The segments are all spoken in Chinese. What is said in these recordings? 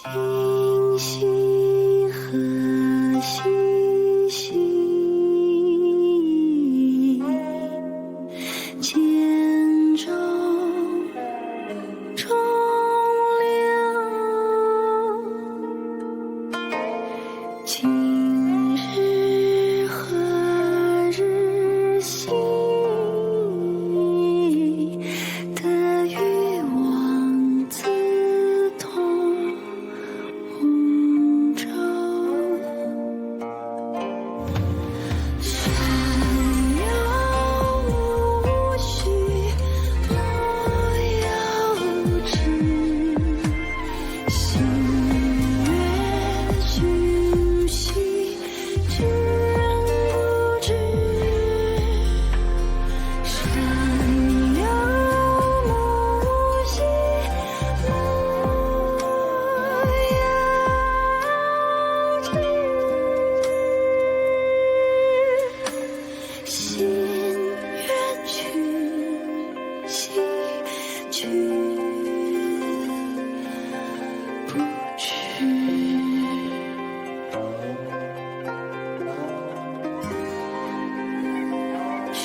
今夕何夕兮，剑舟中流。今日何日兮，得与王子同舟。山遥无须路遥知，星月讯息知不知？山遥无兮路遥知，心远去兮去不知。去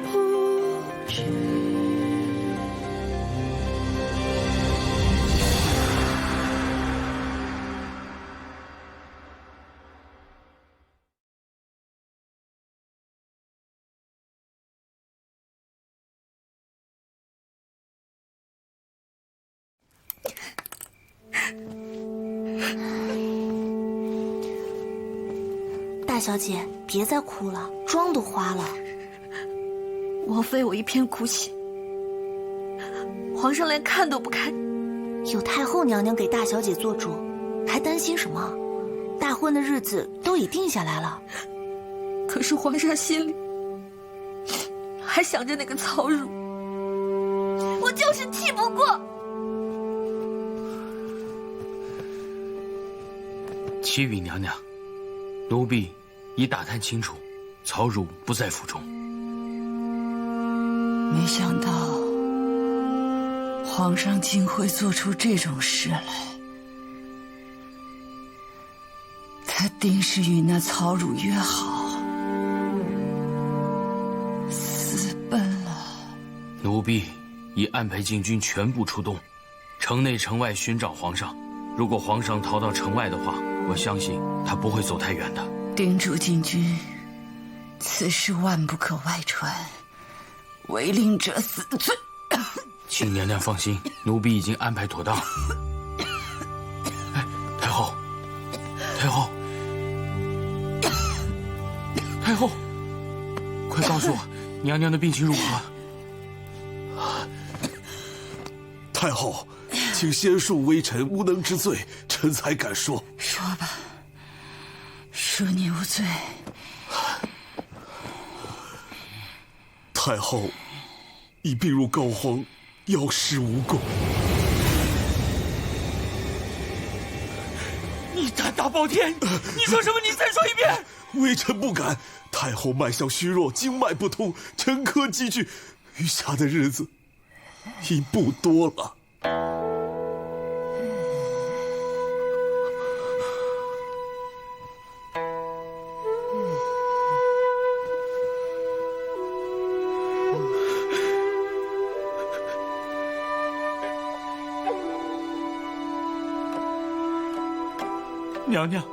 不知。大小姐，别再哭了，妆都花了。莫非我一片哭泣，皇上连看都不看？有太后娘娘给大小姐做主，还担心什么？大婚的日子都已定下来了。可是皇上心里还想着那个曹汝，我就是气不过。启禀娘娘，奴婢已打探清楚，曹汝不在府中。没想到皇上竟会做出这种事来，他定是与那曹汝约好，私奔了。奴婢已安排禁军全部出动，城内城外寻找皇上。如果皇上逃到城外的话，我相信他不会走太远的。叮嘱禁军，此事万不可外传，违令者死罪。请娘娘放心，奴婢已经安排妥当。哎，太后，太后，太后，快告诉我，娘娘的病情如何？太后，请先恕微臣无能之罪，臣才敢说。说吧，恕你无罪。太后已病入膏肓，药石无功。你胆大包天！你说什么？你再说一遍！微臣不敢。太后脉象虚弱，经脉不通，沉疴积聚，余下的日子已不多了。娘娘，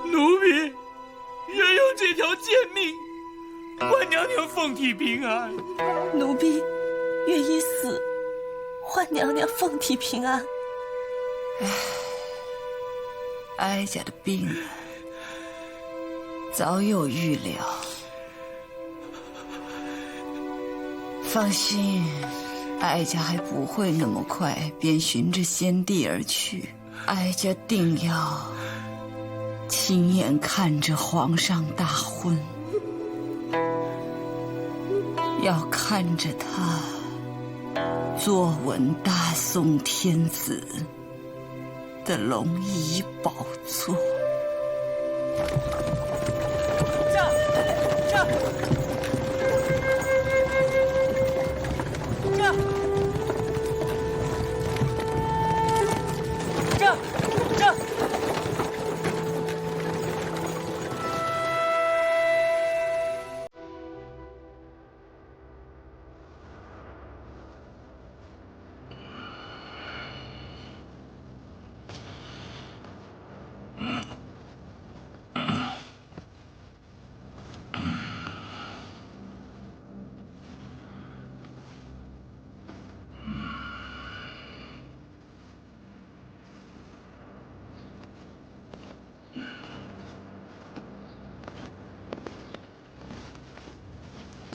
奴婢愿用这条贱命换娘娘凤体平安。奴婢愿意死，换娘娘凤体平安。哀家的病早有预料，放心，哀家还不会那么快便循着先帝而去。哀家定要亲眼看着皇上大婚，要看着他坐稳大宋天子的龙椅宝座。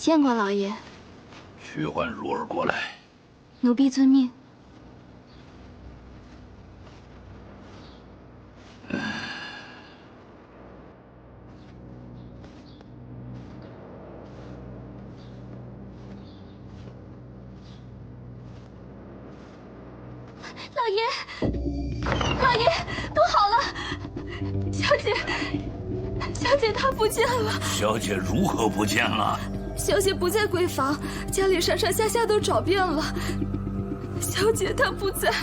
见过老爷。去唤如儿过来。奴婢遵命。老爷，老爷，不好了！小姐，小姐她不见了。小姐如何不见了？小姐不在闺房，家里上上下下都找遍了。小姐她不在。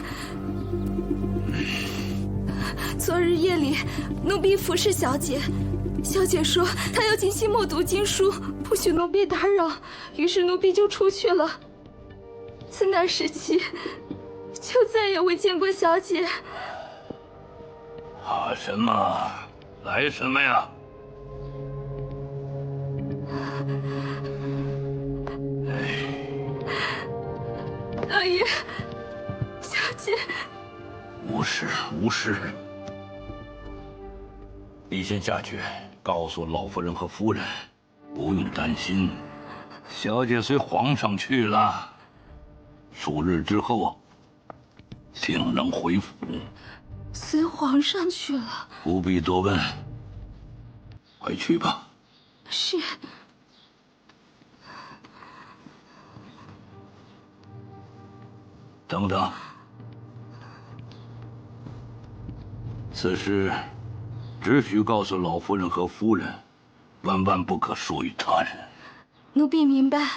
昨日夜里，奴婢服侍小姐，小姐说她要静心默读经书，不许奴婢打扰，于是奴婢就出去了。自那时起，就再也未见过小姐。怕什么？来什么呀？老爷，小姐，无事无事。你先下去，告诉老夫人和夫人，不用担心，小姐随皇上去了，数日之后定能回府。随皇上去了？不必多问，快去吧。是。等等，此事只许告诉老夫人和夫人，万万不可说与他人。奴婢明白。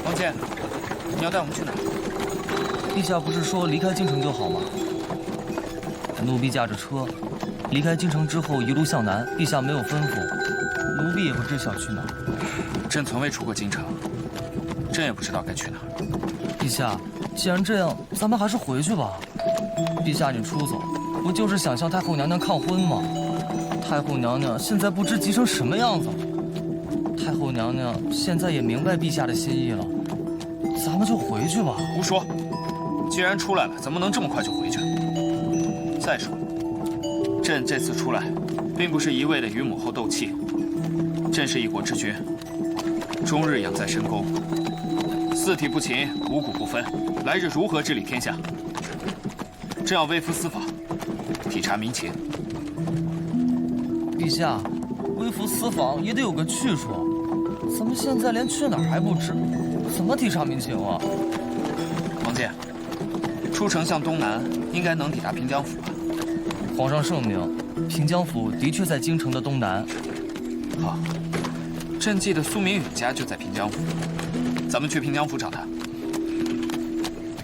王健，你要带我们去哪？陛下不是说离开京城就好吗？奴婢驾着车，离开京城之后一路向南，陛下没有吩咐，奴婢也不知晓去哪。朕从未出过京城，朕也不知道该去哪。陛下，既然这样，咱们还是回去吧。陛下，你出走，不就是想向太后娘娘抗婚吗？太后娘娘现在不知急成什么样子了。太后娘娘现在也明白陛下的心意了，咱们就回去吧。胡说！既然出来了，怎么能这么快就回去？再说，朕这次出来，并不是一味的与母后斗气。朕是一国之君，终日养在深宫，四体不勤，五谷不分，来日如何治理天下？朕要微服私访，体察民情。陛下，微服私访也得有个去处。咱们现在连去哪儿还不知，怎么体察民情啊？王健，出城向东南，应该能抵达平江府吧？皇上圣明，平江府的确在京城的东南。好，朕记得苏明允家就在平江府，咱们去平江府找他。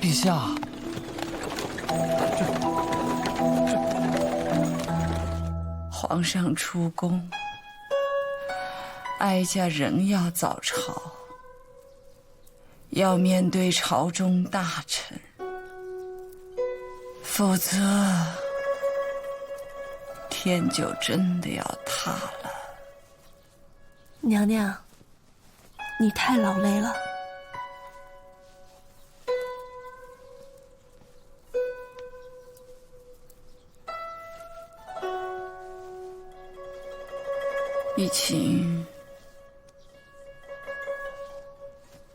陛下，皇上出宫，哀家仍要早朝，要面对朝中大臣，否则天就真的要塌了。娘娘，你太劳累了。怡晴，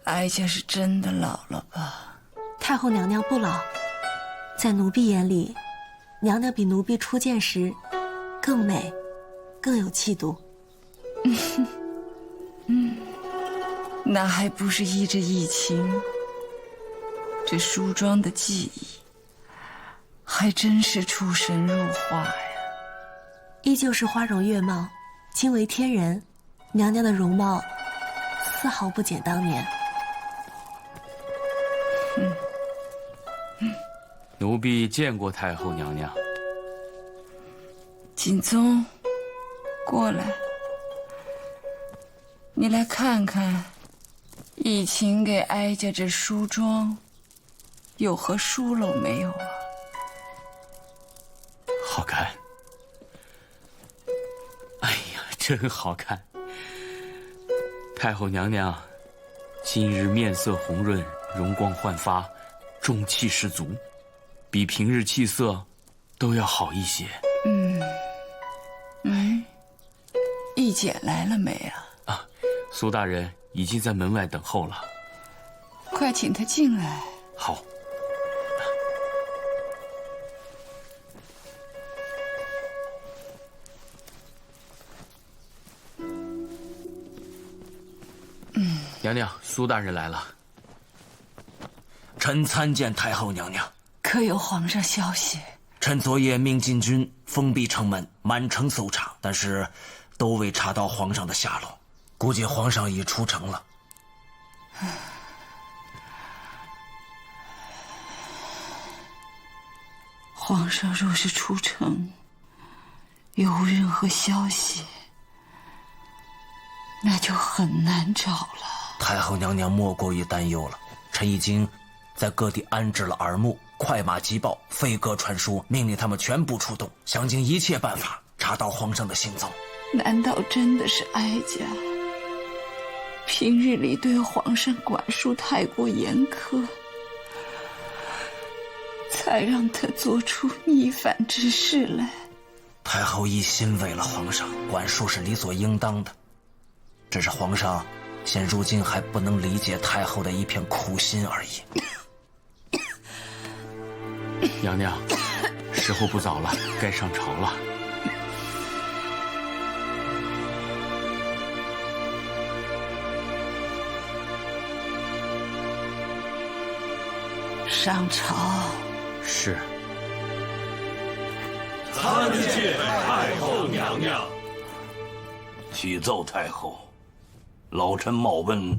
哀家是真的老了吧？太后娘娘不老，在奴婢眼里，娘娘比奴婢初见时更美，更有气度。那还不是依着怡晴这梳妆的技艺，还真是出神入化呀！依旧是花容月貌，惊为天人。娘娘的容貌丝毫不减当年。奴婢见过太后娘娘。景宗，过来，你来看看，怡晴给哀家这梳妆有何疏漏没有啊？好看。哎呀，真好看。太后娘娘今日面色红润，容光焕发，中气十足，比平日气色都要好一些。义姐来了没啊？苏大人已经在门外等候了。快请她进来。好。娘娘，苏大人来了。臣参见太后娘娘。可有皇上消息？臣昨夜命禁军封闭城门，满城搜查，但是都未查到皇上的下落。估计皇上已出城了。皇上若是出城，有无任何消息，那就很难找了。太后娘娘莫过于担忧了。臣已经在各地安置了耳目，快马急报，飞鸽传书，命令他们全部出动，想尽一切办法查到皇上的行踪。难道真的是哀家平日里对皇上管束太过严苛，才让他做出逆反之事来？太后一心为了皇上，管束是理所应当的。只是皇上现如今还不能理解太后的一片苦心而已。娘娘，时候不早了，该上朝了。上朝。是。参见太后娘娘。启奏太后，老臣冒问，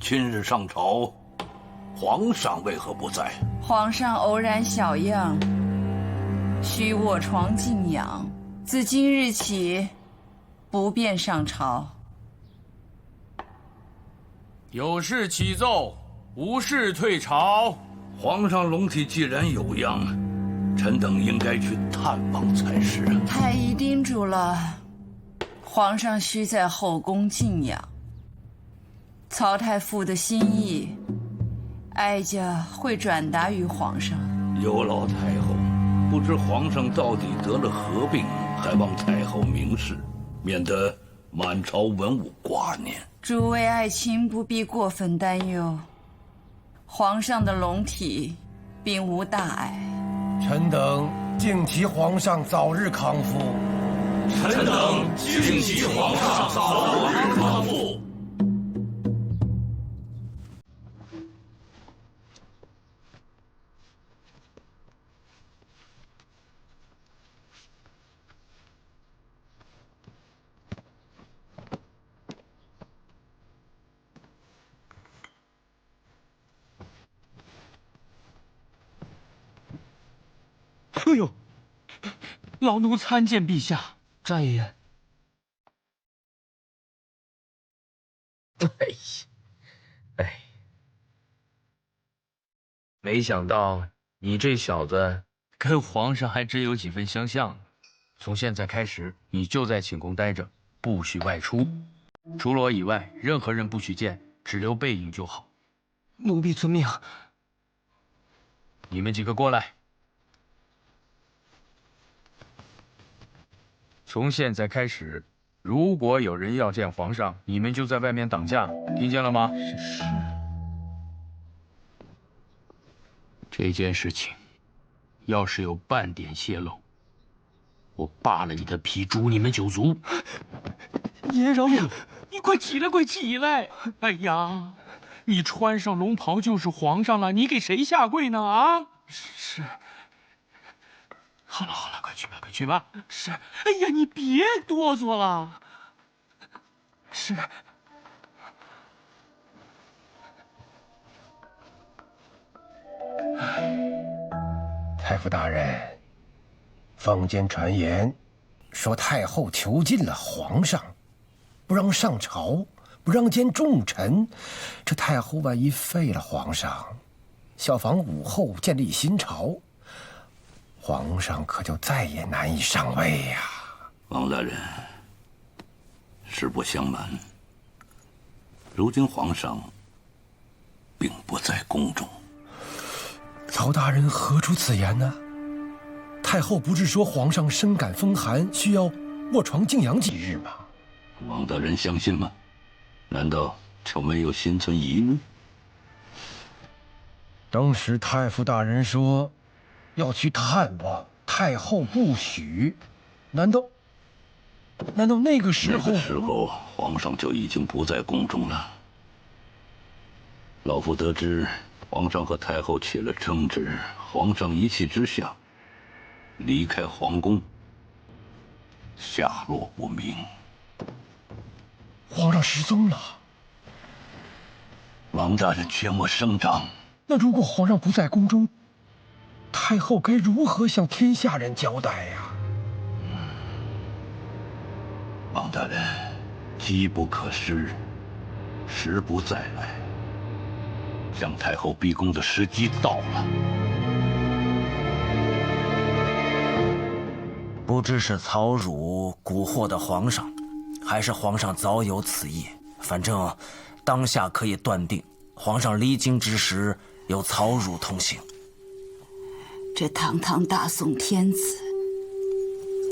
今日上朝，皇上为何不在？皇上偶然小恙，需卧床静养，自今日起不便上朝。有事启奏，无事退朝。皇上龙体既然有恙，臣等应该去探望才是。太医叮嘱了，皇上需在后宫静养。曹太傅的心意，哀家会转达于皇上。有劳太后，不知皇上到底得了何病，还望太后明示，免得满朝文武挂念。诸位爱卿不必过分担忧，皇上的龙体并无大碍。臣等敬祈皇上早日康复。臣等敬祈皇上早日康复。哎呦，老奴参见陛下。战爷。没想到你这小子跟皇上还真有几分相像。从现在开始，你就在寝宫待着，不许外出。除了我以外，任何人不许见，只留背影就好。奴婢遵命。你们几个过来。从现在开始，如果有人要见皇上，你们就在外面挡驾，听见了吗？是。这件事情，要是有半点泄露，我扒了你的皮，诛你们9族。爷饶命！你快起来，快起来！哎呀，你穿上龙袍就是皇上了，你给谁下跪呢？啊？是。好了好了，快去吧，快去吧。是。哎呀，你别哆嗦了。是。太傅大人，坊间传言说太后囚禁了皇上，不让上朝，不让见重臣。这太后万一废了皇上，效仿武后建立新朝，皇上可就再也难以上位呀。王大人，实不相瞒，如今皇上并不在宫中。曹大人何出此言呢？太后不是说皇上深感风寒，需要卧床静养几日吗？王大人相信吗？难道就没有心存疑虑？当时太傅大人说要去探望，太后不许。难道那个时候？那个时候，皇上就已经不在宫中了。老夫得知皇上和太后起了争执，皇上一气之下离开皇宫，下落不明。皇上失踪了。王大人切莫声张。那如果皇上不在宫中，太后该如何向天下人交代呀？王大人，机不可失，时不再来。向太后逼宫的时机到了。不知是曹汝蛊惑的皇上，还是皇上早有此意，反正当下可以断定，皇上离京之时有曹汝同行。这堂堂大宋天子，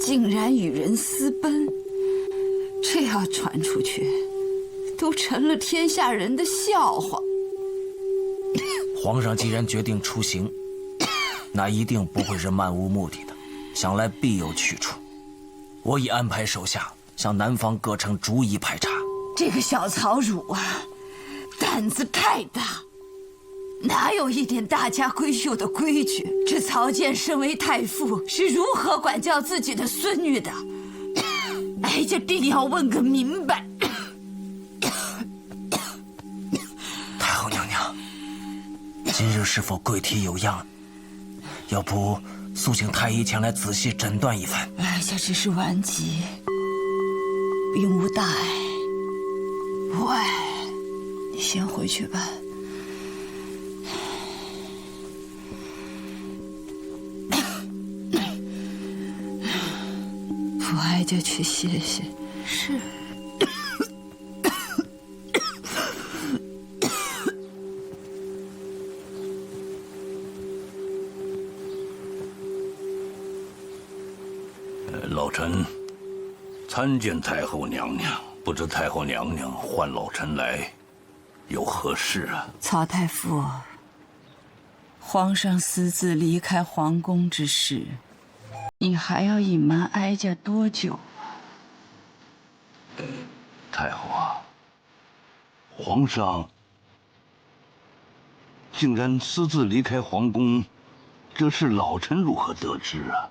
竟然与人私奔，这要传出去，都成了天下人的笑话。皇上既然决定出行，那一定不会是漫无目的的，想来必有去处。我已安排手下向南方各城逐一排查。这个小曹汝啊，胆子太大，哪有一点大家闺秀的规矩？这曹建身为太傅，是如何管教自己的孙女的？哀家定要问个明白。太后娘娘，今日是否贵体有恙？要不速请太医前来仔细诊断一番。哀家只是顽疾，并无大碍，无碍。你先回去吧。扶哀家去歇歇。是。老臣参见太后娘娘，不知太后娘娘唤老臣来，有何事啊？曹太傅，皇上私自离开皇宫之事，你还要隐瞒哀家多久？太后啊，皇上竟然私自离开皇宫，这事老臣如何得知啊？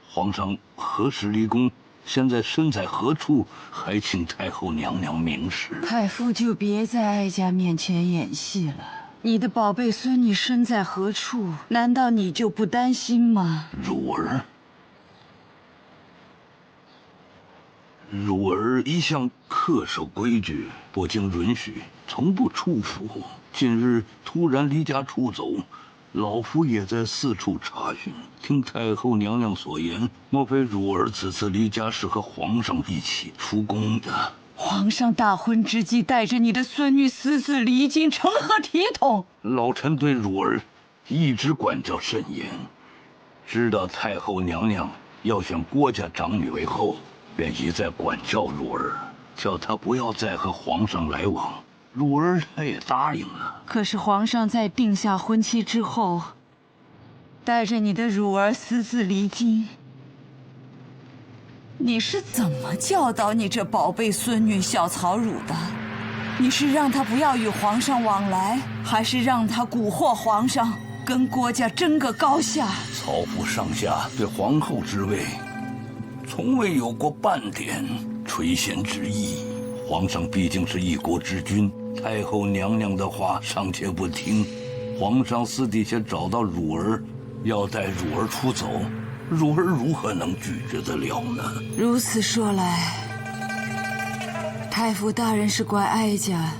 皇上何时离宫？现在身在何处？还请太后娘娘明示。太傅就别在哀家面前演戏了。你的宝贝孙女身在何处？难道你就不担心吗？汝儿一向恪守规矩，不经允许，从不出府。近日突然离家出走，老夫也在四处查询。听太后娘娘所言，莫非汝儿此次离家是和皇上一起出宫的？皇上大婚之际，带着你的孙女私自离京，成何体统？老臣对汝儿一直管教甚严，知道太后娘娘要选郭家长女为后，便一再管教汝儿，叫她不要再和皇上来往。汝儿她也答应了。可是皇上在定下婚期之后，带着你的汝儿私自离京，你是怎么教导你这宝贝孙女小曹汝的？你是让她不要与皇上往来，还是让她蛊惑皇上，跟郭家争个高下？曹府上下对皇后之位，从未有过半点垂涎之意。皇上毕竟是一国之君，太后娘娘的话尚且不听，皇上私底下找到汝儿，要带汝儿出走，汝儿如何能拒绝得了呢？如此说来，太傅大人是怪哀家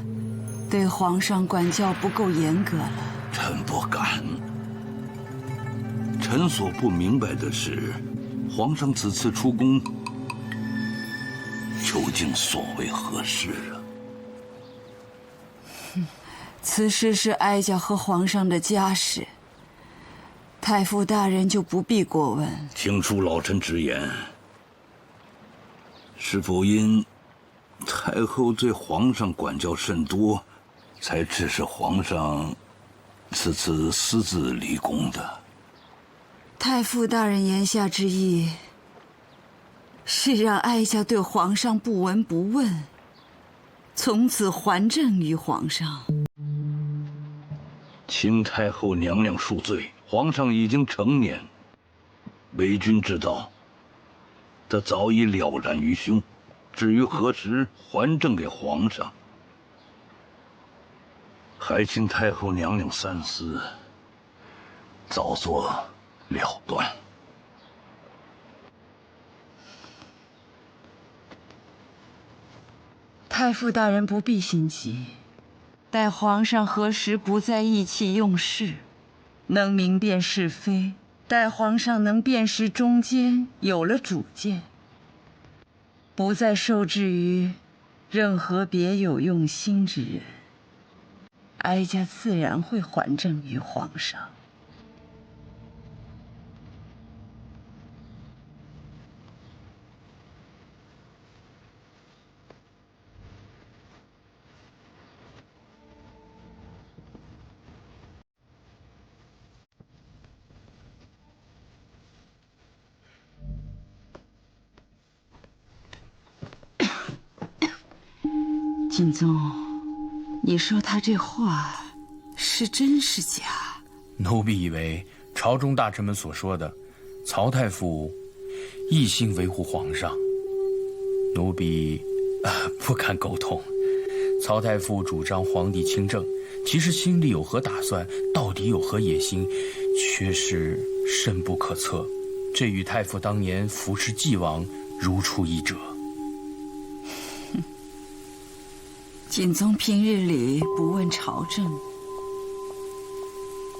对皇上管教不够严格了。臣不敢。臣所不明白的是，皇上此次出宫，究竟所为何事啊？此事是哀家和皇上的家事，太傅大人就不必过问。请恕老臣直言，是否因太后对皇上管教甚多，才致使皇上此次私自离宫的？太傅大人言下之意，是让哀家对皇上不闻不问，从此还政于皇上。请太后娘娘恕罪，皇上已经成年，为君之道，他早已了然于胸。至于何时还政给皇上，还请太后娘娘三思，早作了断。太傅大人不必心急，待皇上何时不再意气用事，能明辨是非，待皇上能辨识忠奸，有了主见，不再受制于任何别有用心之人，哀家自然会还政于皇上。景宗，你说他这话是真是假？奴婢以为朝中大臣们所说的，曹太傅一心维护皇上，奴婢不敢苟同。曹太傅主张皇帝亲政，其实心里有何打算，到底有何野心，却是深不可测。这与太傅当年扶持纪王如出一辙。景宗平日里不问朝政，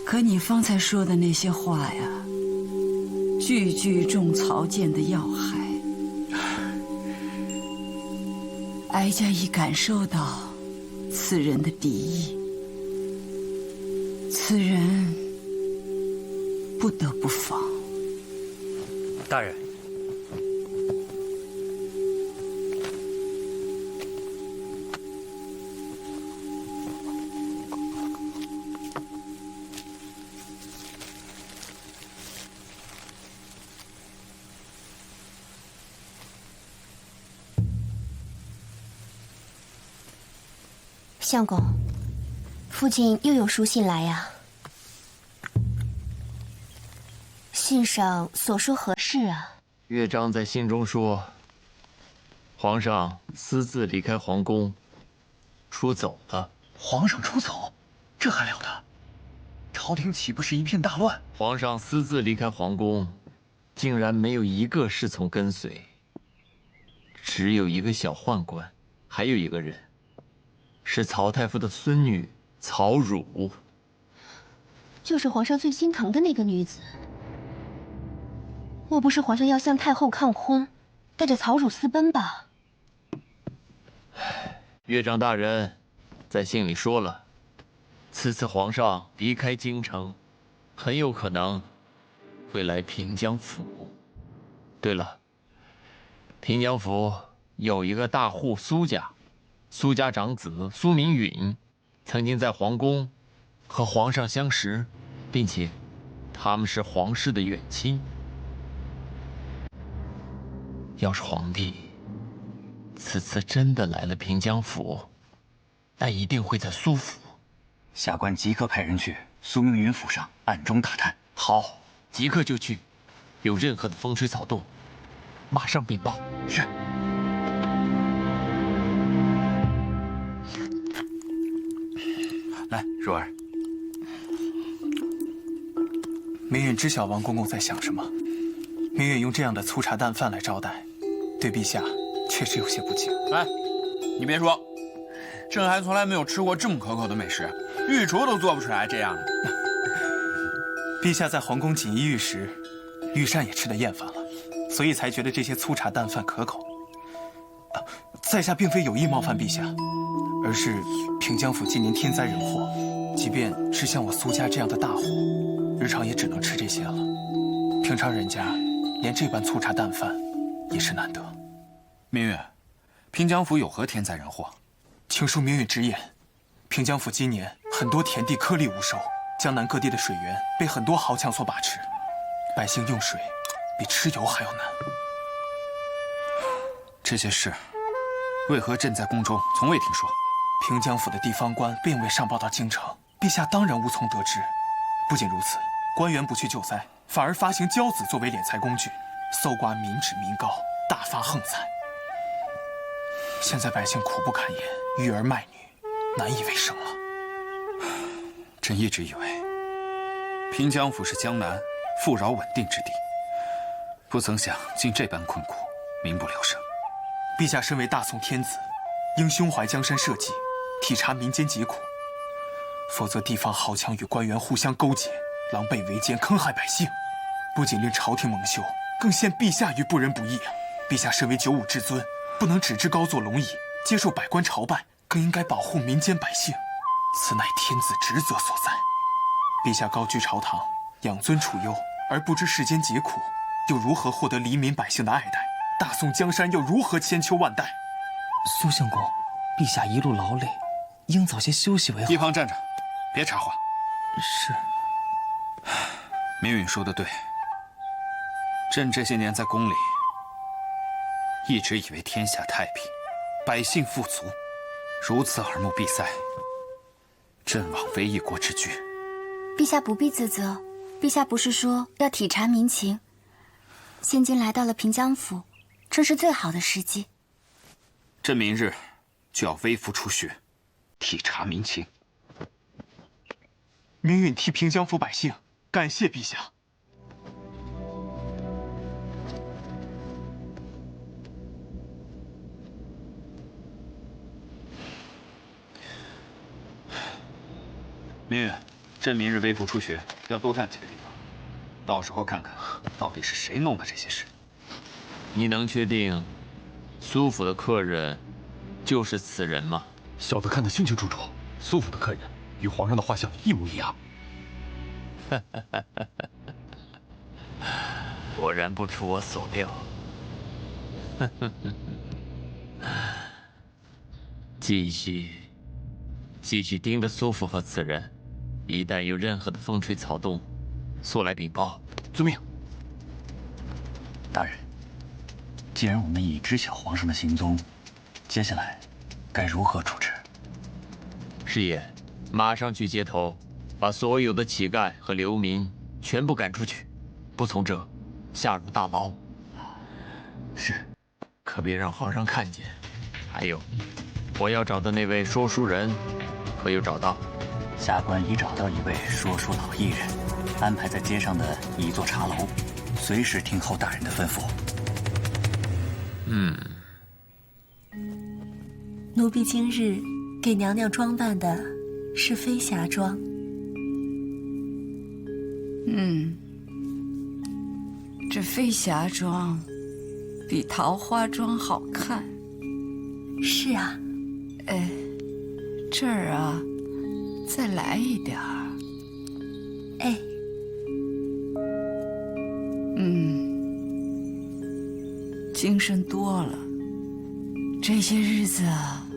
可你方才说的那些话呀，句句中曹建的要害。哀家已感受到此人的敌意，此人不得不防。大人，相公，父亲又有书信来呀。信上所说何事啊？乐章在信中说，皇上私自离开皇宫，出走了。皇上出走，这还了得？朝廷岂不是一片大乱？皇上私自离开皇宫，竟然没有一个侍从跟随，只有一个小宦官，还有一个人，是曹太傅的孙女曹汝，就是皇上最心疼的那个女子。莫不是皇上要向太后抗婚，带着曹汝私奔吧？乐章大人在信里说了，此次皇上离开京城，很有可能会来平江府。对了，平江府有一个大户苏家，苏家长子苏明允曾经在皇宫和皇上相识，并且他们是皇室的远亲。要是皇帝此次真的来了平江府，那一定会在苏府。下官即刻派人去苏明允府上暗中打探。好，即刻就去。有任何的风吹草动，马上禀报。是。来，若儿。明远知晓王公公在想什么。明远用这样的粗茶淡饭来招待，对陛下确实有些不敬。哎，你别说，朕还从来没有吃过这么可口的美食，御厨都做不出来这样的。陛下在皇宫锦衣玉食，御膳也吃得厌烦了，所以才觉得这些粗茶淡饭可口。在下并非有意冒犯陛下，而是平江府今年天灾人祸，即便是像我苏家这样的大户，日常也只能吃这些了。平常人家连这般粗茶淡饭也是难得。明月，平江府有何天灾人祸？请恕明月直言，平江府今年很多田地颗粒无收，江南各地的水源被很多豪强所把持，百姓用水比吃油还要难。这些事，为何朕在宫中从未听说？平江府的地方官并未上报到京城，陛下当然无从得知。不仅如此，官员不去救灾，反而发行交子作为敛财工具，搜刮民脂民膏，大发横财。现在百姓苦不堪言，育儿卖女，难以为生了。朕一直以为平江府是江南富饶稳定之地，不曾想竟这般困苦，民不聊生。陛下身为大宋天子，应胸怀江山社稷，体察民间疾苦，否则地方豪强与官员互相勾结，狼狈为奸，坑害百姓，不仅令朝廷蒙羞，更陷陛下于不仁不义啊！陛下身为九五至尊，不能只知高坐龙椅，接受百官朝拜，更应该保护民间百姓，此乃天子职责所在。陛下高居朝堂，养尊处优，而不知世间疾苦，又如何获得黎民百姓的爱戴？大宋江山又如何千秋万代？苏相公，陛下一路劳累，应早些休息为好。一旁站着，别插话。是。明允说的对，朕这些年在宫里，一直以为天下太平，百姓富足，如此耳目闭塞，朕枉为一国之君。陛下不必自责，陛下不是说要体察民情？现今来到了平江府，正是最好的时机。朕明日就要微服出巡，体察民情。明允替平江府百姓感谢陛下。明允，朕明日微服出巡，要多看几个地方，到时候看看到底是谁弄的这些事。你能确定苏府的客人就是此人吗？小的看得清清楚楚，苏府的客人与皇上的画像一模一样。果然不出我所料。继续盯着苏府和此人，一旦有任何的风吹草动，速来禀报。遵命。大人，既然我们已知晓皇上的行踪，接下来该如何处置？师爷，马上去街头，把所有的乞丐和流民全部赶出去，不从者下入大牢。是，可别让皇上看见。还有，我要找的那位说书人，可有找到？下官已找到一位说书老艺人，安排在街上的一座茶楼，随时听候大人的吩咐。奴婢今日给娘娘装扮的是飞霞妆。这飞霞妆比桃花妆好看。是啊。哎，这儿啊，再来一点儿。哎。精神多了。这些日子啊，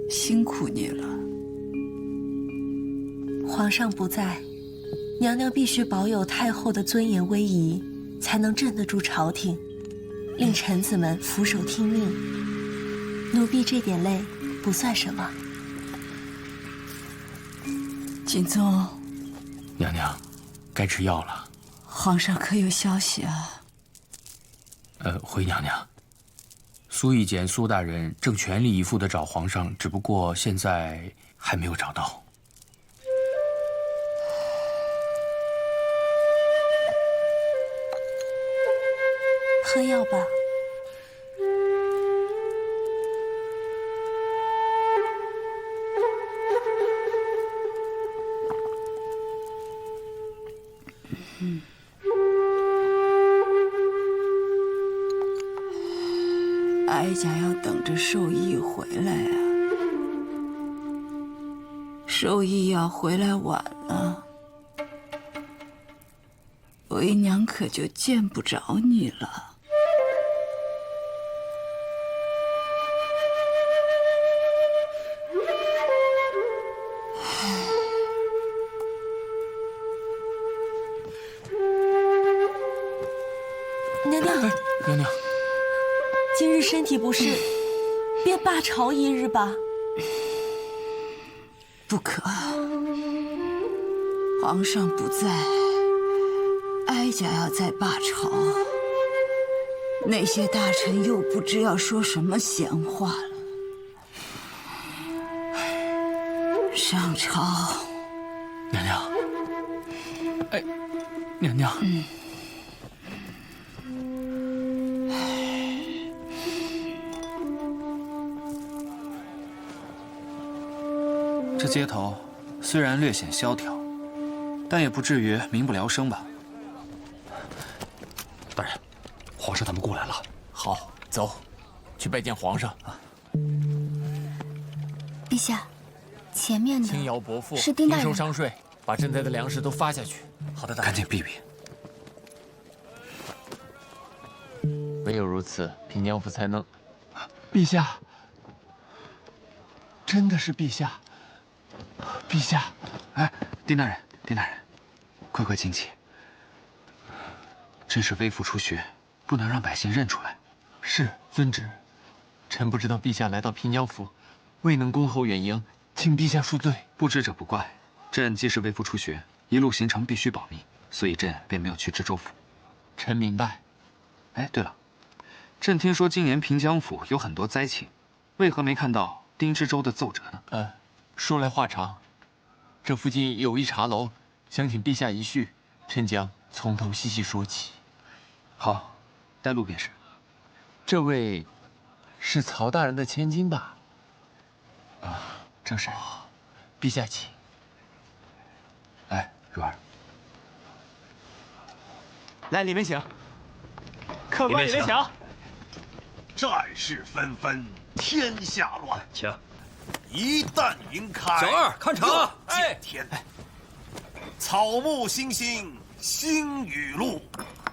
辛苦你了。皇上不在，娘娘必须保有太后的尊严威仪，才能镇得住朝廷，令臣子们俯首听命。奴婢这点累不算什么。锦宗，娘娘，该吃药了。皇上可有消息啊？回娘娘，苏义简苏大人正全力以赴地找皇上，只不过现在还没有找到。喝药吧。哀家要等着寿衣回来啊。寿衣要回来晚了，为娘可就见不着你了。娘娘，娘娘，今日身体不适，便罢朝一日吧。不可，皇上不在，哀家要再罢朝，那些大臣又不知要说什么闲话了。上朝，娘娘，哎，娘娘，这街头虽然略显萧条，但也不至于民不聊生吧？大人，皇上他们过来了。好，走，去拜见皇上。陛下，前面的轻徭薄赋，是丁大人应收商税，把赈灾的粮食都发下去。好的，大人。赶紧避避。唯有如此，平江府才能。陛下，真的是陛下。陛下，哎，丁大人，丁大人，快请起。朕是微服出巡，不能让百姓认出来。是遵旨。臣不知道陛下来到平江府，未能恭候远迎，请陛下恕罪。不知者不怪。朕既是微服出巡，一路行程必须保密，所以朕便没有去知州府。臣明白。哎，对了，朕听说今年平江府有很多灾情，为何没看到丁知州的奏折呢？说来话长，这附近有一茶楼，想请陛下一叙，臣将从头细细说起。好，带路便是。这位是曹大人的千金吧？正是。陛下请。哎，玉儿，来里面请。客官里面请。战事纷纷，天下乱。请。一旦云开，小二看场。见天。草木欣欣，星雨露，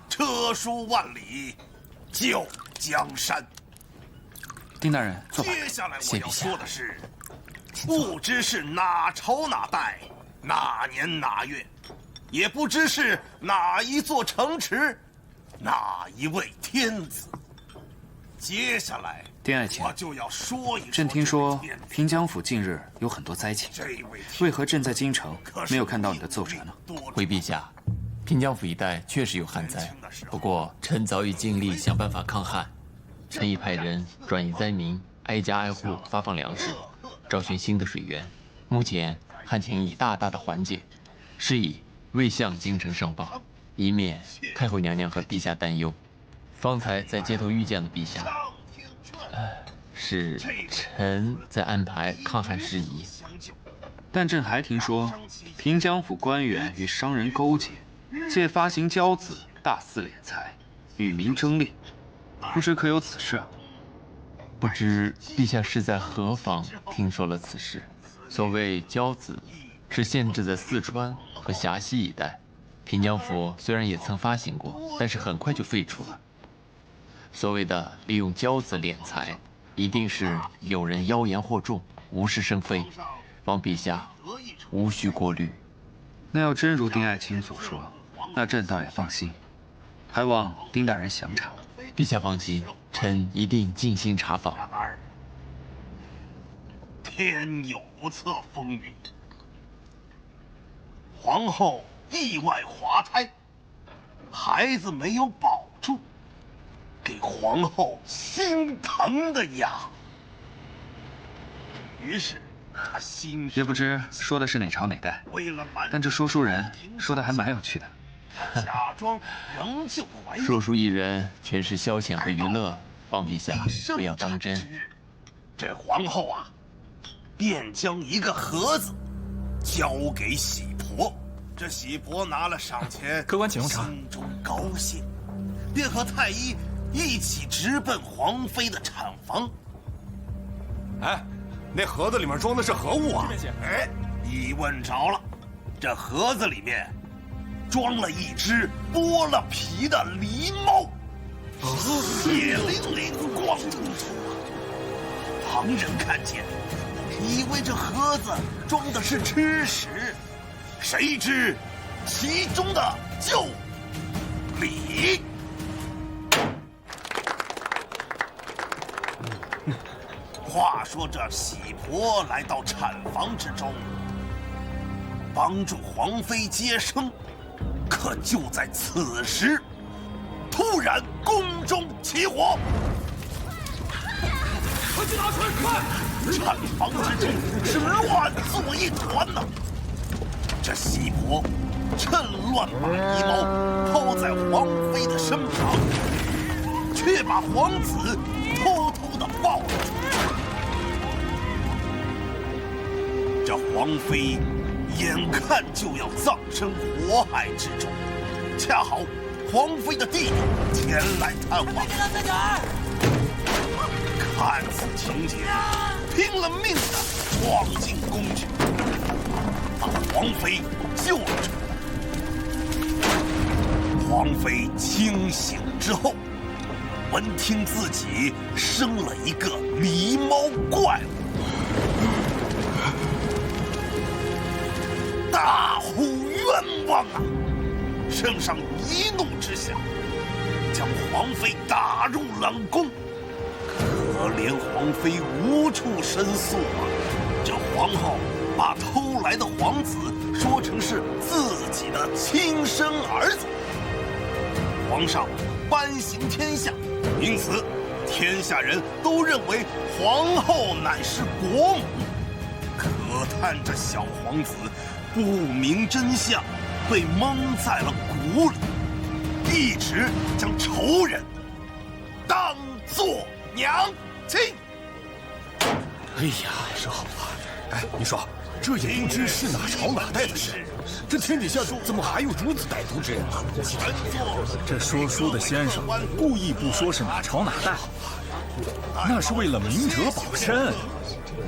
车书万里，救江山。丁大人，坐吧。接下来我要说的是，不知是哪朝哪代，哪年哪月，也不知是哪一座城池，哪一位天子。接下来，丁爱卿，我就要说一说。朕听说平江府近日有很多灾情，为何朕在京城没有看到你的奏折呢？回陛下，平江府一带确实有旱灾，不过臣早已尽力想办法抗旱。臣已派人转移灾民，挨家挨户发放粮食，找寻新的水源。目前旱情已大大的缓解，是以未向京城上报，以免太后娘娘和陛下担忧。方才在街头遇见了陛下，是臣在安排抗旱事宜。但朕还听说，平江府官员与商人勾结，借发行交子大肆敛财，与民争利，不知可有此事啊？不知陛下是在何方听说了此事？所谓交子，是限制在四川和峡西一带。平江府虽然也曾发行过，但是很快就废除了。所谓的利用交子敛财，一定是有人妖言惑众，无事生非，望陛下无需过虑。那要真如丁爱卿所说，那朕倒也放心，还望丁大人详查。陛下放心，臣一定尽心查访。天有不测风云，皇后意外滑胎，孩子没有保住，给皇后心疼的呀。于是她心也不知说的是哪朝哪代，但这说书人说的还蛮有趣的。假装仍旧怀疑。说书艺人全是消遣和娱乐，望陛下不要当真。这皇后啊，便将一个盒子交给喜婆，这喜婆拿了赏钱，客官请用茶。心中高兴，便和太医一起直奔皇妃的产房。哎，那盒子里面装的是何物啊？哎，你问着了，这盒子里面装了一只剥了皮的狸猫，血淋淋、光秃秃啊！旁人看见，以为这盒子装的是吃食，谁知其中的就礼。话说这喜婆来到产房之中，帮助皇妃接生，可就在此时，突然宫中起火，快去拿水！快！产房之中是乱作一团呐！这喜婆趁乱把狸猫抛在皇妃的身旁，却把皇子偷偷的抱住。这皇妃眼看就要葬身火海之中，恰好皇妃的弟弟前来探望。看此情景，拼了命的闯进宫去，把皇妃救了出来。皇妃清醒之后，闻听自己生了一个狸猫怪物，大呼冤枉啊！圣上一怒之下，将皇妃打入冷宫。可怜皇妃无处申诉啊！这皇后把偷来的皇子说成是自己的亲生儿子。皇上颁行天下，因此天下人都认为皇后乃是国母。可叹这小皇子不明真相，被蒙在了鼓里，一直将仇人当作娘亲。哎呀，说好了，哎，你说这也不知是哪朝哪代的事，这天底下怎么还有如此歹毒之人啊？这说书的先生故意不说是哪朝哪代，那是为了明哲保身。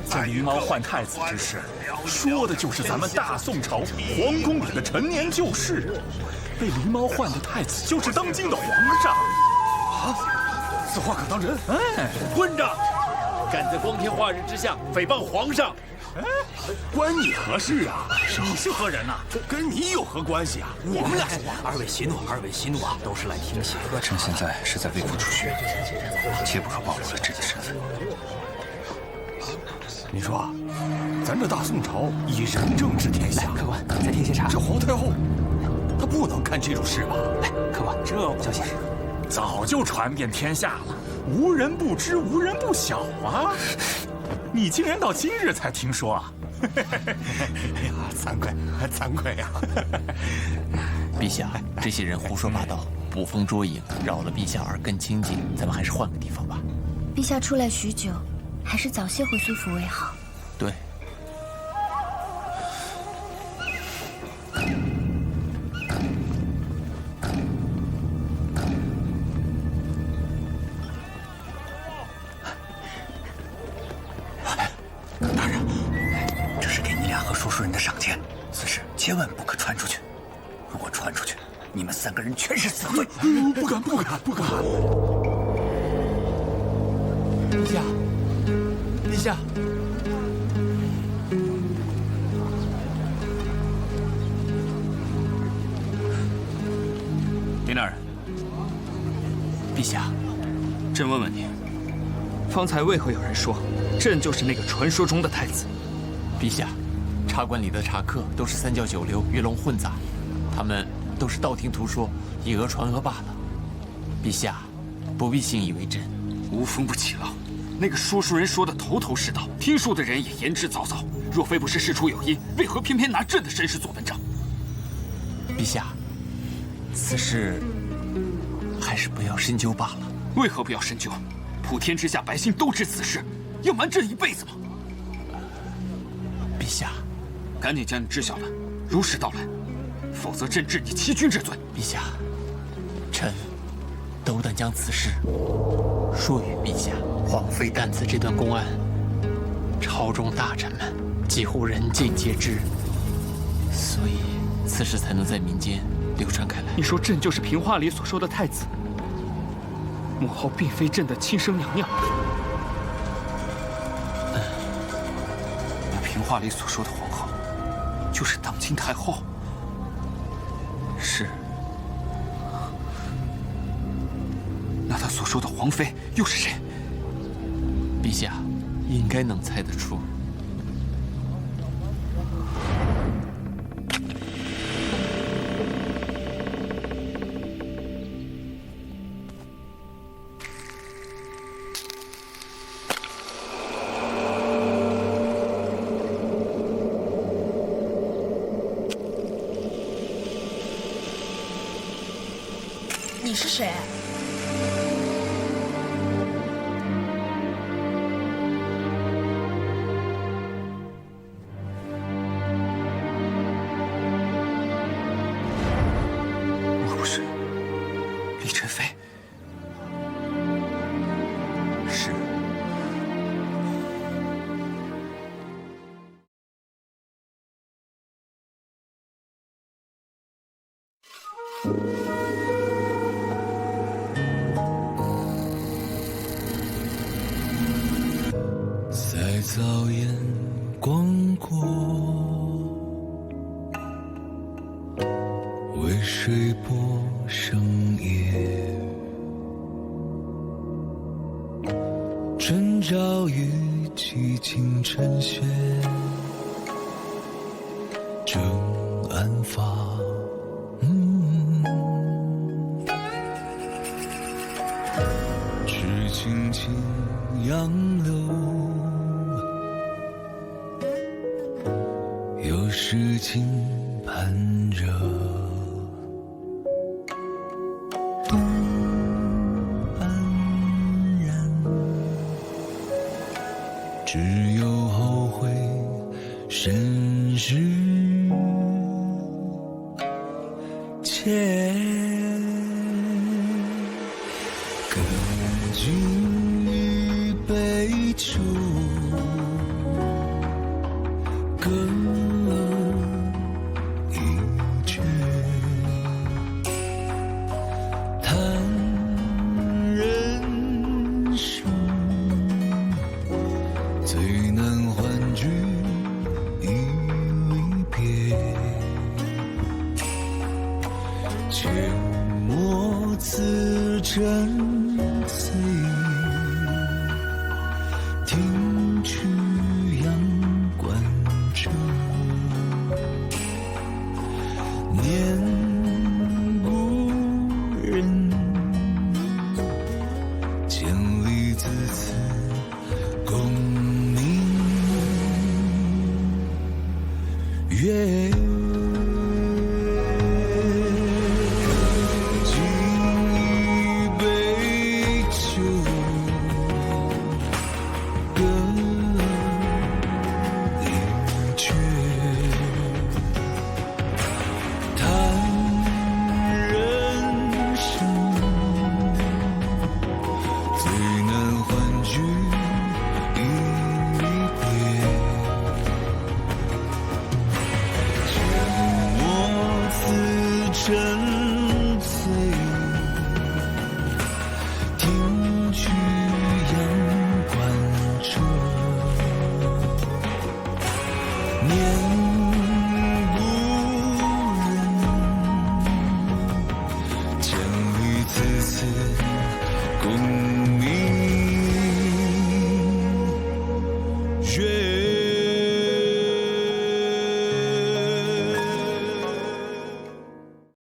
这狸猫换太子之事，说的就是咱们大宋朝皇宫里的陈年旧事。被狸猫换的太子就是当今的皇上。啊，此话可当真？哎，混账！敢在光天化日之下诽谤皇上，哎，关你何事啊？你是何人呐？跟你有何关系啊？我们俩说话。二位息怒，二位息怒啊，都是来听信。趁现在是在为父出血，切不可暴露了自己身份。你说，咱这大宋朝以仁政治天下，客官再添些茶。这皇太后，她不能干这种事吧？来，客官，这消息早就传遍天下了，无人不知，无人不晓啊！你竟然到今日才听说啊？哎呀，惭愧，惭愧呀！陛下，这些人胡说八道，捕风捉影，扰了陛下耳根清净，咱们还是换个地方吧。陛下出来许久，还是早些回苏府为好。对。大人，这是给你俩和说书人的赏钱，此事千万不可传出去。如果传出去，你们3个人全是死罪。不敢，不敢，不敢！陛下，陛下。林大人，陛下，朕问问你，方才为何有人说朕就是那个传说中的太子？陛下，茶馆里的茶客都是三教九流、鱼龙混杂，他们都是道听途说、以讹传讹罢了。陛下，不必信以为真。无风不起浪，那个说书人说的头头是道，听说的人也言之凿凿。若非不是事出有因，为何偏偏拿朕的身世做文章？陛下，此事还是不要深究罢了。为何不要深究？普天之下百姓都知此事，要瞒朕一辈子吗？陛下，赶紧将你知晓的如实道来，否则朕治你欺君之罪。陛下，臣斗胆将此事说与陛下。皇妃担此这段公案，朝中大臣们几乎人尽皆知，所以此事才能在民间流传开来。你说朕就是平话里所说的太子，母后并非朕的亲生娘娘。那平话里所说的皇后，就是当今太后。是。那他所说的皇妃又是谁？陛下应该能猜得出。你是谁？我不是李宸妃。是。在早眼光过，为水波生夜，春朝雨寂静晨雪，正安发。只轻轻杨柳，有诗情盼着，安然，只有后悔身世切。跟君一杯酒，歌一阙，叹人生最难欢聚一别，切莫自斟醉，听取阳关者，念